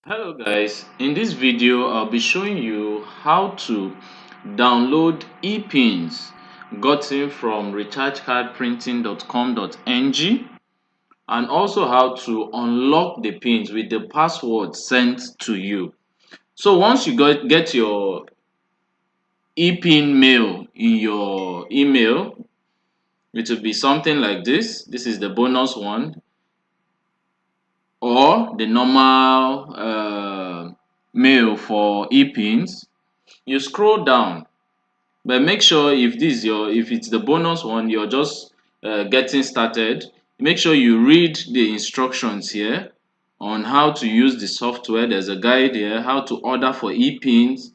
Hello guys, in this video I'll be showing you how to download epins gotten from rechargecardprinting.com.ng and also how to unlock the pins with the password sent to you. So once you get your epin mail in your email, it will be something like this. This is the bonus one, or the normal mail for epins. You scroll down, but make sure if it's the bonus one, you're just getting started. Make sure you read the instructions here on how to use the software. There's a guide here, how to order for epins,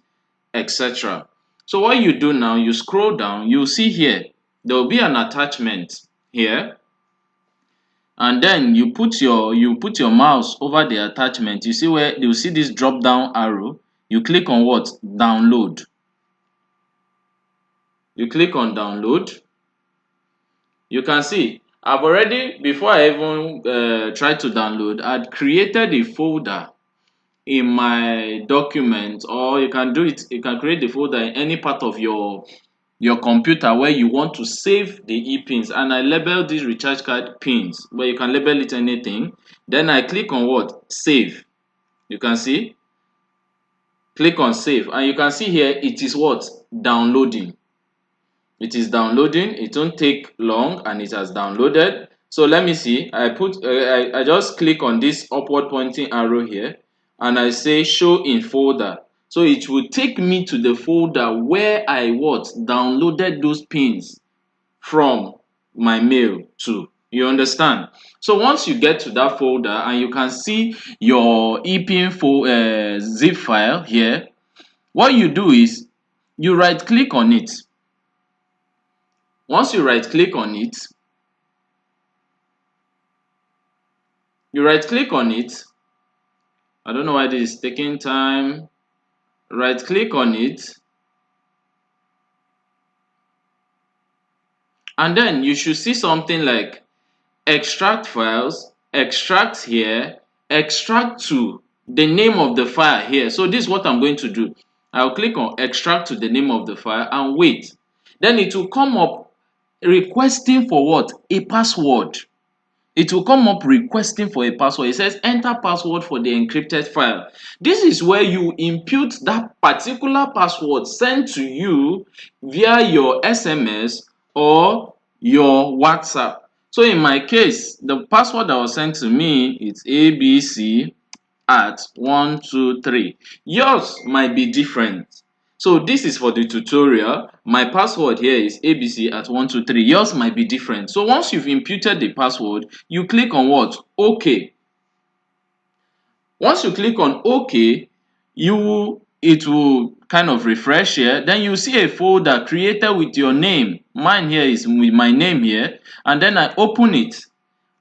etc. So what you do now, you scroll down, you'll see here there will be an attachment here, and then you put your mouse over the attachment. You see where you see this drop down arrow. You click on what? Download. You click on download. You can see I've already, before I even try to download, I'd created a folder in my document, or you can do it, you can create the folder in any part of your computer where you want to save the epins, and I label these recharge card pins, but you can label it anything. Then I click on what? Save. You can see, click on save, and you can see here it is what? Downloading. It is downloading. It won't take long, and it has downloaded. So let me see. I just click on this upward pointing arrow here, and I say show in folder. So it will take me to the folder where I downloaded those pins from my mail to. You understand? So once you get to that folder and you can see your epin zip file here, what you do is you right click on it. Once you right click on it, I don't know why this is taking time. Right click on it, and then you should see something like extract files, extract here, extract to the name of the file here. So this is what I'm going to do. I'll click on extract to the name of the file and wait. Then it will come up requesting for what? A password. It will come up requesting for a password. It says enter password for the encrypted file. This is where you input that particular password sent to you via your SMS or your WhatsApp. So in my case, the password that was sent to me is ABC at 123. Yours might be different. So this is for the tutorial. My password here is ABC at 123. Yours might be different. So once you've imputed the password, you click on what? OK. Once you click on OK, it will kind of refresh here. Then you see a folder created with your name. Mine here is with my name here. And then I open it.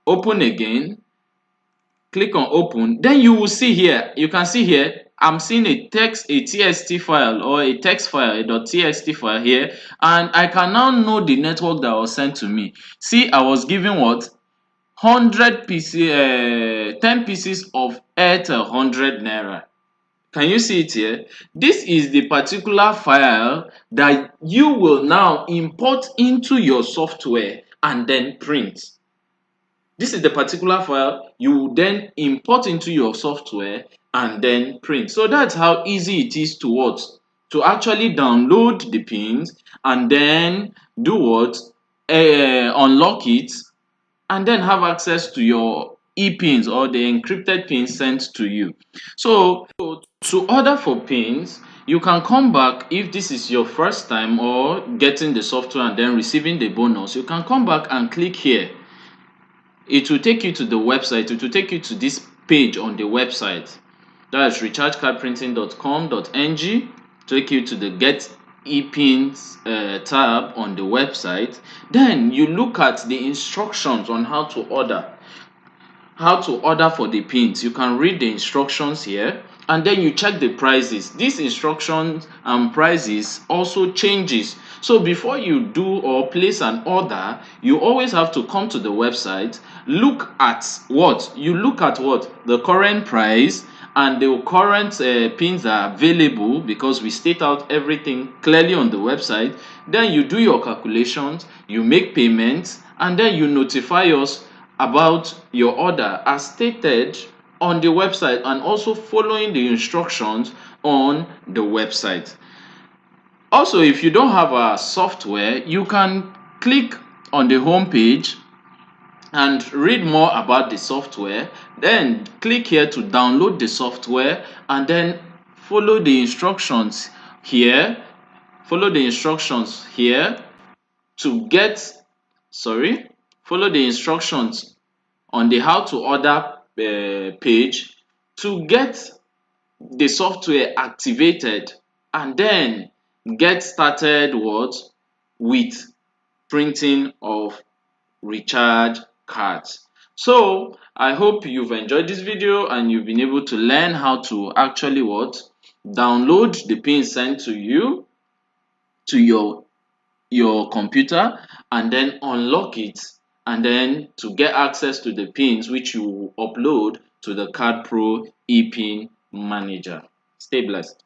Open again. Click on open. Then you will see here, you can see here, I'm seeing a txt file, or a text file, a .txt file here, and I can now know the network that was sent to me. See, I was given what? 10 pieces of Airtel 100 naira. Can you see it here? This is the particular file that you will now import into your software and then print. This is the particular file you will then import into your software and then print. So that's how easy it is to what? To actually download the pins and then do what? Unlock it and then have access to your epins, or the encrypted pins sent to you. So to order for pins, you can come back. If this is your first time or getting the software and then receiving the bonus, you can come back and click here. It will take you to the website. It will take you to this page on the website. That's rechargecardprinting.com.ng. Take you to the Get Epins tab on the website. Then you look at the instructions on how to order. How to order for the pins. You can read the instructions here, and then you check the prices. These instructions and prices also changes. So before you do or place an order, you always have to come to the website, look at what? The current price and the current pins are available because we state out everything clearly on the website, then you do your calculations, you make payments, and then you notify us about your order as stated on the website and also following the instructions on the website. Also, if you don't have our software, you can click on the home page and read more about the software, then click here to download the software, and then follow the instructions here follow the instructions here to get sorry follow the instructions on the how to order page to get the software activated, and then get started with printing of recharge cards. So I hope you've enjoyed this video and you've been able to learn how to actually download the pin sent to you to your computer, and then unlock it, and then to get access to the pins which you upload to the CadPro epin manager. Stay blessed.